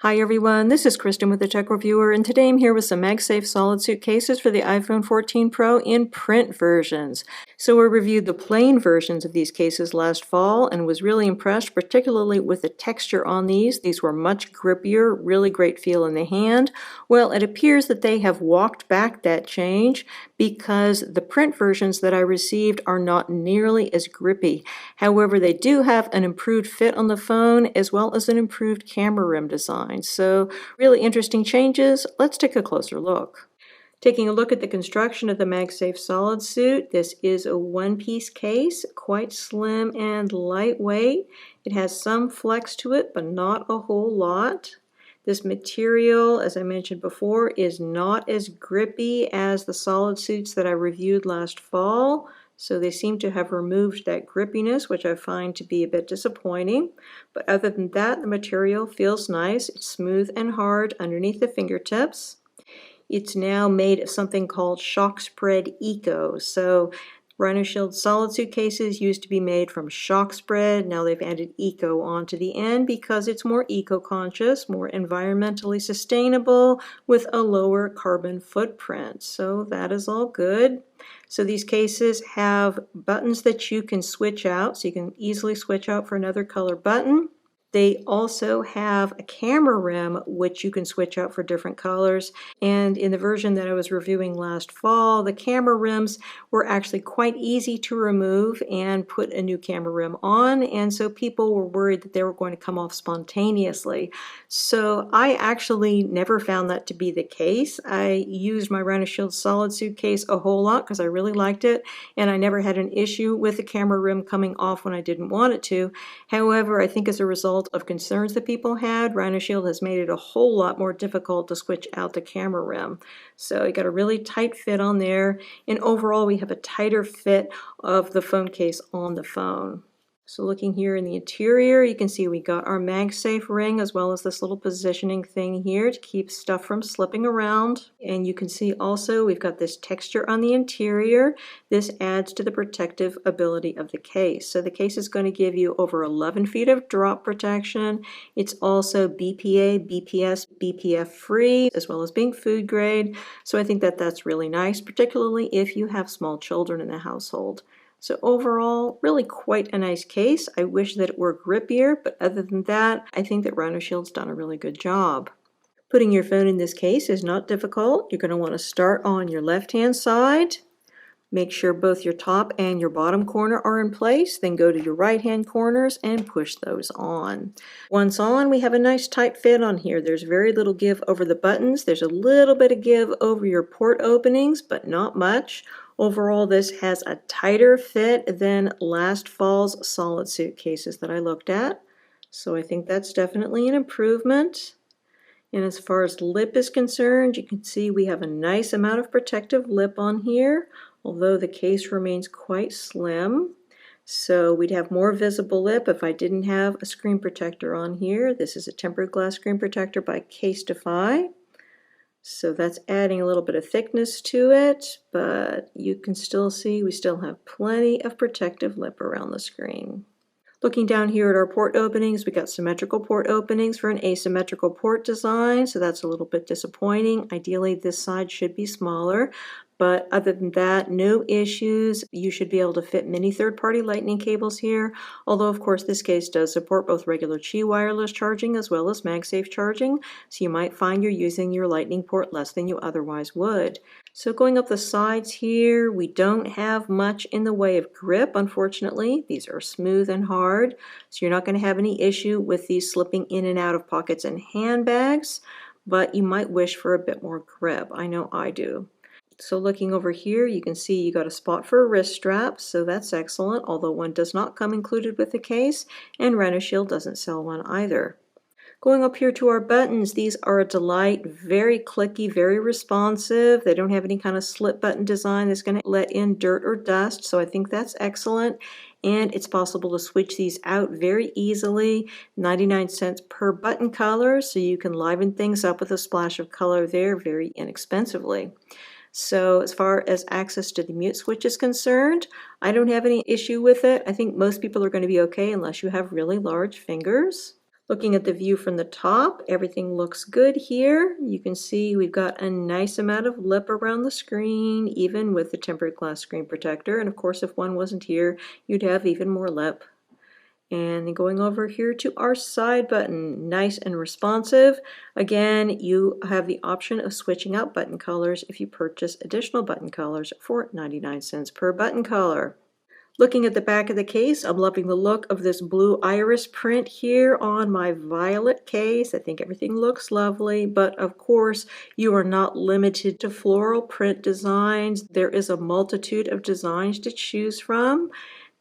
Hi everyone, this is Kristen with the Tech Reviewer, and today I'm here with some MagSafe SolidSuit cases for the iPhone 14 Pro in print versions. So we reviewed the plain versions of these cases last fall and was really impressed, particularly with the texture on these. These were much grippier, really great feel in the hand. Well, it appears that they have walked back that change because the print versions that I received are not nearly as grippy. However, they do have an improved fit on the phone as well as an improved camera rim design. So really interesting changes. Let's take a closer look. Taking a look at the construction of the MagSafe SolidSuit, this is a one-piece case, quite slim and lightweight. It has some flex to it, but not a whole lot. This material, as I mentioned before, is not as grippy as the SolidSuits that I reviewed last fall. So they seem to have removed that grippiness, which I find to be a bit disappointing. But other than that, the material feels nice. It's smooth and hard underneath the fingertips. It's now made of something called Shock Spread Eco. So RHINOSHIELD SolidSuit cases used to be made from shock spread. Now they've added eco onto the end because it's more eco-conscious, more environmentally sustainable with a lower carbon footprint. So that is all good. So these cases have buttons that you can switch out, so you can easily switch out for another color button. They also have a camera rim which you can switch out for different colors, and in the version that I was reviewing last fall, the camera rims were actually quite easy to remove and put a new camera rim on, and so people were worried that they were going to come off spontaneously. So I actually never found that to be the case. I used my RHINOSHIELD SolidSuit case a whole lot because I really liked it, and I never had an issue with the camera rim coming off when I didn't want it to. However, I think as a result of concerns that people had, RHINOSHIELD has made it a whole lot more difficult to switch out the camera rim. So you got a really tight fit on there, and overall we have a tighter fit of the phone case on the phone. So looking here in the interior, you can see we got our MagSafe ring as well as this little positioning thing here to keep stuff from slipping around. And you can see also we've got this texture on the interior. This adds to the protective ability of the case. So the case is going to give you over 11 feet of drop protection. It's also BPA, BPS, BPF free, as well as being food grade. So I think that that's really nice, particularly if you have small children in the household. So overall, really quite a nice case. I wish that it were grippier, but other than that, I think that RHINOSHIELD's done a really good job. Putting your phone in this case is not difficult. You're going to want to start on your left-hand side. Make sure both your top and your bottom corner are in place, then go to your right-hand corners and push those on. Once on, we have a nice tight fit on here. There's very little give over the buttons. There's a little bit of give over your port openings, but not much. Overall, this has a tighter fit than last fall's SolidSuit cases that I looked at. So I think that's definitely an improvement. And as far as lip is concerned, you can see we have a nice amount of protective lip on here, although the case remains quite slim. So we'd have more visible lip if I didn't have a screen protector on here. This is a tempered glass screen protector by Casetify. So that's adding a little bit of thickness to it, but you can still see we still have plenty of protective lip around the screen. Looking down here at our port openings, we got symmetrical port openings for an asymmetrical port design, so that's a little bit disappointing. Ideally, this side should be smaller, but other than that, no issues. You should be able to fit many third-party lightning cables here, although of course this case does support both regular Qi wireless charging as well as MagSafe charging, so you might find you're using your lightning port less than you otherwise would. So going up the sides here, we don't have much in the way of grip, unfortunately. These are smooth and hard, so you're not going to have any issue with these slipping in and out of pockets and handbags, but you might wish for a bit more grip. I know I do. So looking over here, you can see you got a spot for a wrist strap, so that's excellent, although one does not come included with the case, and RHINOSHIELD doesn't sell one either. Going up here to our buttons, these are a delight, very clicky, very responsive. They don't have any kind of slip button design that's going to let in dirt or dust, so I think that's excellent. And it's possible to switch these out very easily, 99 cents per button color, so you can liven things up with a splash of color there very inexpensively. So as far as access to the mute switch is concerned, I don't have any issue with it. I think most people are going to be okay unless you have really large fingers. Looking at the view from the top, everything looks good here. You can see we've got a nice amount of lip around the screen, even with the tempered glass screen protector. And of course, if one wasn't here, you'd have even more lip. And then going over here to our side button, nice and responsive. Again, you have the option of switching out button colors if you purchase additional button colors for 99 cents per button color. Looking at the back of the case, I'm loving the look of this blue iris print here on my violet case. I think everything looks lovely, but of course you are not limited to floral print designs. There is a multitude of designs to choose from.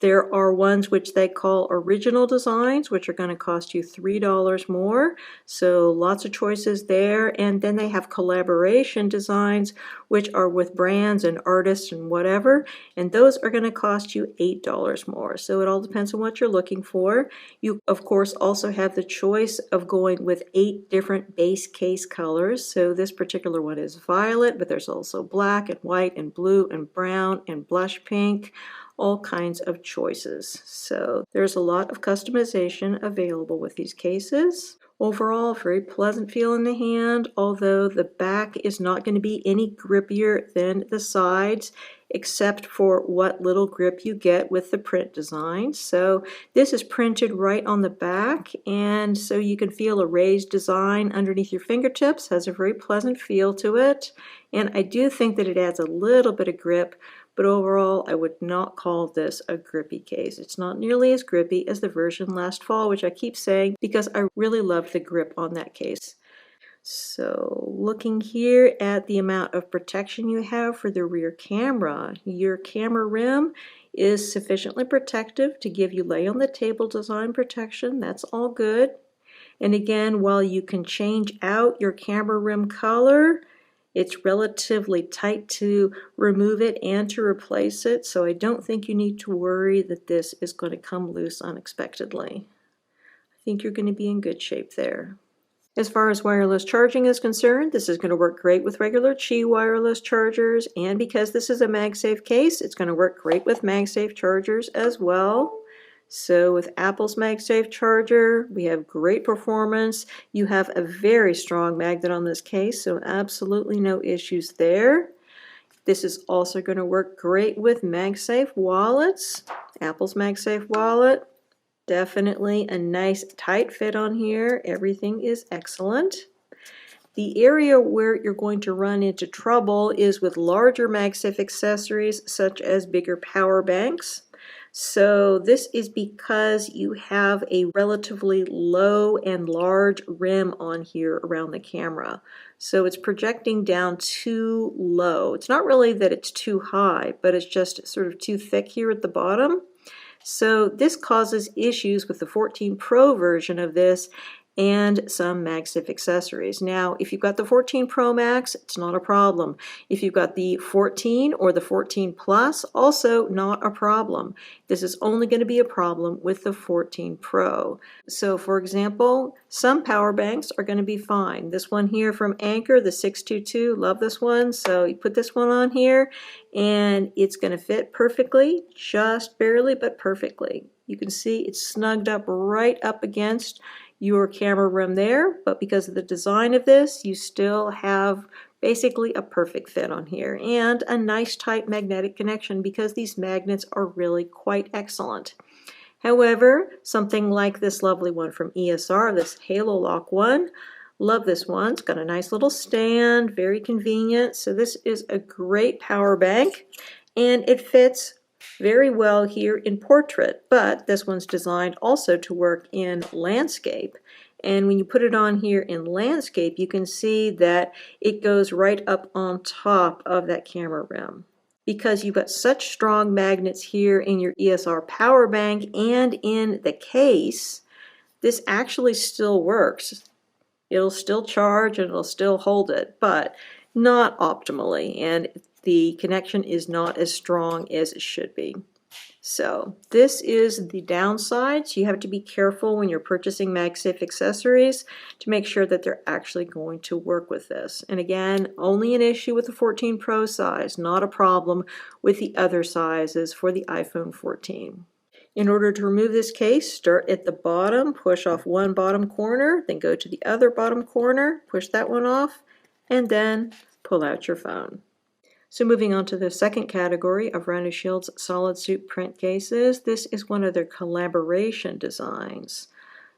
There are ones which they call original designs, which are going to cost you $3 more. So lots of choices there. And then they have collaboration designs, which are with brands and artists and whatever. And those are going to cost you $8 more. So it all depends on what you're looking for. You, of course, also have the choice of going with 8 different base case colors. So this particular one is violet, but there's also black and white and blue and brown and blush pink. All kinds of choices. So there's a lot of customization available with these cases. Overall, very pleasant feel in the hand, although the back is not going to be any grippier than the sides, except for what little grip you get with the print design. So this is printed right on the back, and so you can feel a raised design underneath your fingertips. Has a very pleasant feel to it, and I do think that it adds a little bit of grip. But overall, I would not call this a grippy case. It's not nearly as grippy as the version last fall, which I keep saying because I really loved the grip on that case. So looking here at the amount of protection you have for the rear camera, your camera rim is sufficiently protective to give you lay on the table design protection. That's all good. And again, while you can change out your camera rim color, it's relatively tight to remove it and to replace it, so I don't think you need to worry that this is going to come loose unexpectedly. I think you're going to be in good shape there. As far as wireless charging is concerned, this is going to work great with regular Qi wireless chargers, and because this is a MagSafe case, it's going to work great with MagSafe chargers as well. So with Apple's MagSafe charger, we have great performance. You have a very strong magnet on this case, so absolutely no issues there. This is also going to work great with MagSafe wallets. Apple's MagSafe wallet, definitely a nice tight fit on here. Everything is excellent. The area where you're going to run into trouble is with larger MagSafe accessories, such as bigger power banks. So this is because you have a relatively low and large rim on here around the camera. So it's projecting down too low. It's not really that it's too high, but it's just sort of too thick here at the bottom. So this causes issues with the 14 Pro version of this and some MagSafe accessories. Now, if you've got the 14 Pro Max, it's not a problem. If you've got the 14 or the 14 Plus, also not a problem. This is only going to be a problem with the 14 Pro. So, for example, some power banks are going to be fine. This one here from Anker, the 622, love this one. So you put this one on here, and it's going to fit perfectly, just barely, but perfectly. You can see it's snugged up right up against your camera rim there, but because of the design of this, you still have basically a perfect fit on here and a nice tight magnetic connection because these magnets are really quite excellent. However, something like this lovely one from ESR, this Halo Lock one, love this one. It's got a nice little stand, very convenient. So this is a great power bank, and it fits very well here in portrait, but this one's designed also to work in landscape. And when you put it on here in landscape, you can see that it goes right up on top of that camera rim. Because you've got such strong magnets here in your ESR power bank and in the case, this actually still works. It'll still charge and it'll still hold it, but not optimally, and the connection is not as strong as it should be. So this is the downsides. You have to be careful when you're purchasing MagSafe accessories to make sure that they're actually going to work with this. And again, only an issue with the 14 Pro size, not a problem with the other sizes for the iPhone 14. In order to remove this case, start at the bottom, push off one bottom corner, then go to the other bottom corner, push that one off, and then pull out your phone. So moving on to the second category of RHINOSHIELD's SolidSuit print cases, this is one of their collaboration designs.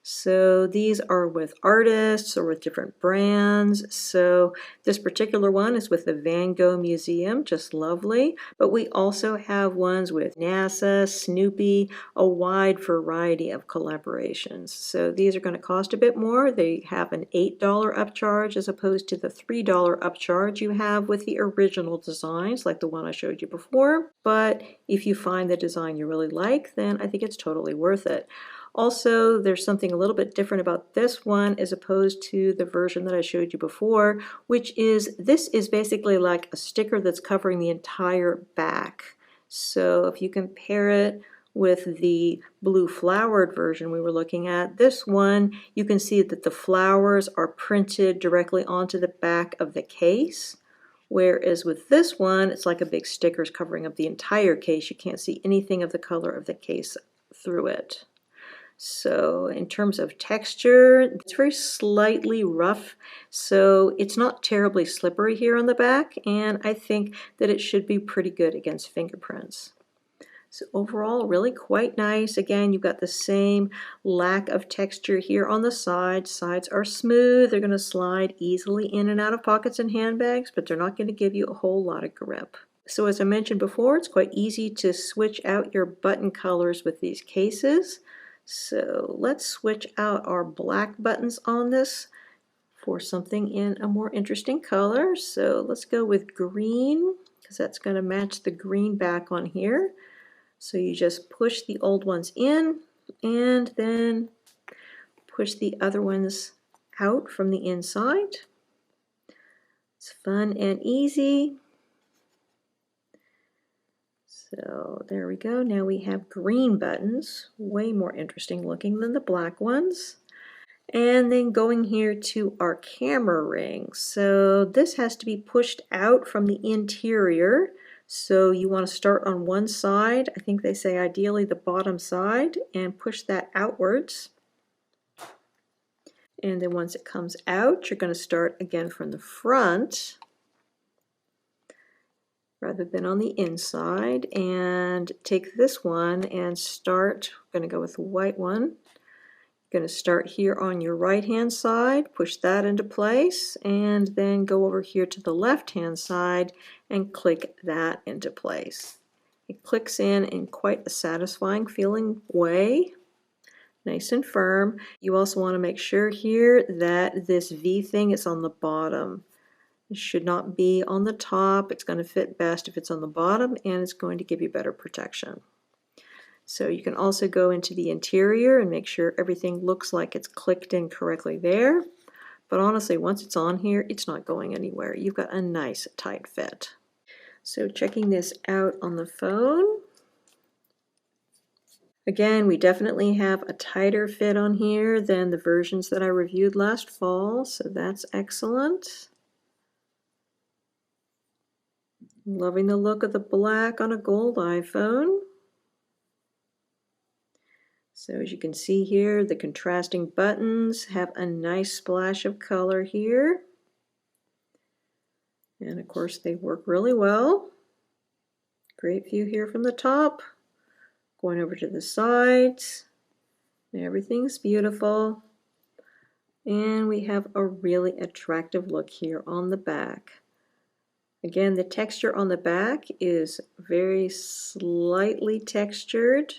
So these are with artists or with different brands. So this particular one is with the Gogh Museum, just lovely. But we also have ones with NASA, Snoopy, a wide variety of collaborations. So these are going to cost a bit more. They have an $8 upcharge as opposed to the $3 upcharge you have with the original designs, like the one I showed you before. But if you find the design you really like, then I think it's totally worth it. Also, there's something a little bit different about this one as opposed to the version that I showed you before, which is this is basically like a sticker that's covering the entire back. So if you compare it with the blue flowered version we were looking at, this one, you can see that the flowers are printed directly onto the back of the case. Whereas with this one, it's like a big sticker covering up the entire case. You can't see anything of the color of the case through it. So in terms of texture, it's very slightly rough, so it's not terribly slippery here on the back, and I think that it should be pretty good against fingerprints. So overall, really quite nice. Again, you've got the same lack of texture here on the sides. Sides are smooth. They're going to slide easily in and out of pockets and handbags, but they're not going to give you a whole lot of grip. So as I mentioned before, it's quite easy to switch out your button colors with these cases. So let's switch out our black buttons on this for something in a more interesting color. So let's go with green, because that's going to match the green back on here. So you just push the old ones in and then push the other ones out from the inside. It's fun and easy. So there we go. Now we have green buttons, way more interesting looking than the black ones. And then going here to our camera ring. So this has to be pushed out from the interior. So you want to start on one side. I think they say ideally the bottom side, and push that outwards. And then once it comes out, you're going to start again from the front, rather than on the inside, and take this one and start. We're going to go with the white one. You're going to start here on your right hand side, push that into place, and then go over here to the left hand side and click that into place. It clicks in quite a satisfying feeling way, nice and firm. You also want to make sure here that this V thing is on the bottom. It should not be on the top. It's going to fit best if it's on the bottom, and it's going to give you better protection. So you can also go into the interior and make sure everything looks like it's clicked in correctly there. But honestly, once it's on here, it's not going anywhere. You've got a nice tight fit. So checking this out on the phone. Again, we definitely have a tighter fit on here than the versions that I reviewed last fall, so that's excellent. Loving the look of the black on a gold iPhone. So as you can see here, the contrasting buttons have a nice splash of color here. And of course they work really well. Great view here from the top. Going over to the sides. Everything's beautiful. And we have a really attractive look here on the back. Again, the texture on the back is very slightly textured.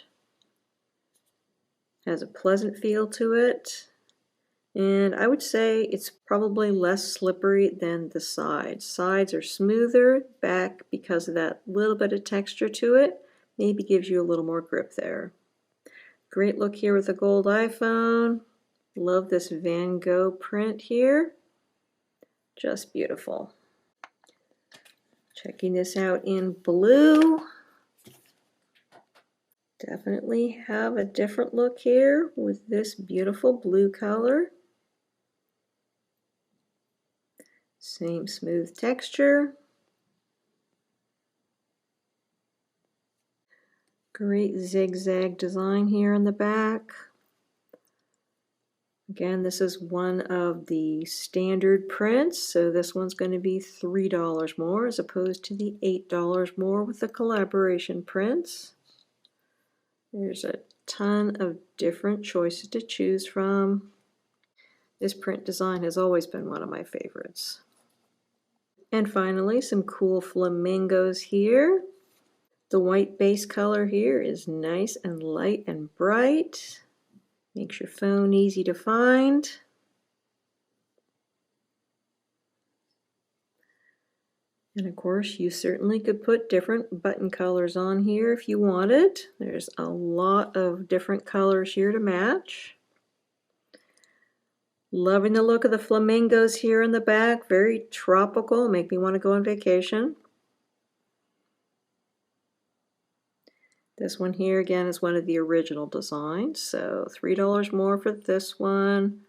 Has a pleasant feel to it. And I would say it's probably less slippery than the sides. Sides are smoother, back because of that little bit of texture to it, maybe gives you a little more grip there. Great look here with the gold iPhone. Love this Van Gogh print here. Just beautiful. Checking this out in blue. Definitely have a different look here with this beautiful blue color. Same smooth texture. Great zigzag design here in the back. Again, this is one of the standard prints, so this one's going to be $3 more as opposed to the $8 more with the collaboration prints. There's a ton of different choices to choose from. This print design has always been one of my favorites. And finally, some cool flamingos here. The white base color here is nice and light and bright. Makes your phone easy to find. And of course, you certainly could put different button colors on here if you wanted. There's a lot of different colors here to match. Loving the look of the flamingos here in the back. Very tropical, make me want to go on vacation. This one here again is one of the original designs, so $3 more for this one.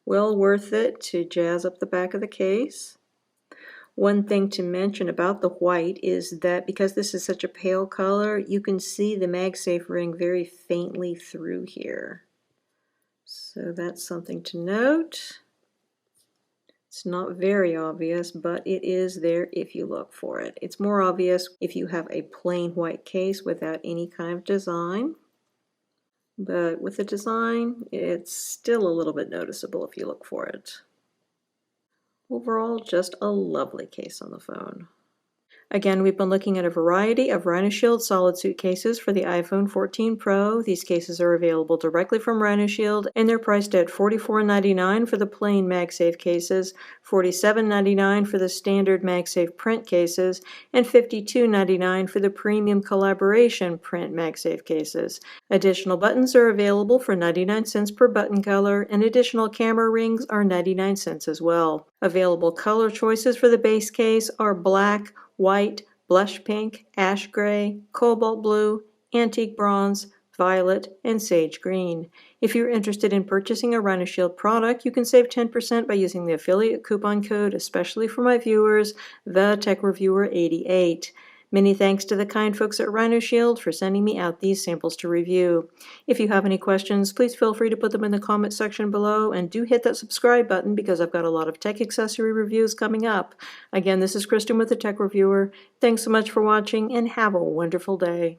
Well worth it to jazz up the back of the case. One thing to mention about the white is that because this is such a pale color, you can see the MagSafe ring very faintly through here. So that's something to note. It's not very obvious, but it is there if you look for it. It's more obvious if you have a plain white case without any kind of design. But with the design, it's still a little bit noticeable if you look for it. Overall, just a lovely case on the phone. Again, we've been looking at a variety of RHINOSHIELD SolidSuit cases for the iPhone 14 Pro. These cases are available directly from RHINOSHIELD, and they're priced at $44.99 for the plain MagSafe cases, $47.99 for the standard MagSafe print cases, and $52.99 for the premium collaboration print MagSafe cases. Additional buttons are available for 99 cents per button color, and additional camera rings are 99 cents as well. Available color choices for the base case are black, white, blush pink, ash gray, cobalt blue, antique bronze, violet, and sage green. If you're interested in purchasing a RHINOSHIELD product, you can save 10% by using the affiliate coupon code, especially for my viewers, TheTechReviewer88. Many thanks to the kind folks at RHINOSHIELD for sending me out these samples to review. If you have any questions, please feel free to put them in the comment section below, and do hit that subscribe button because I've got a lot of tech accessory reviews coming up. Again, this is Kristen with the Tech Reviewer. Thanks so much for watching, and have a wonderful day.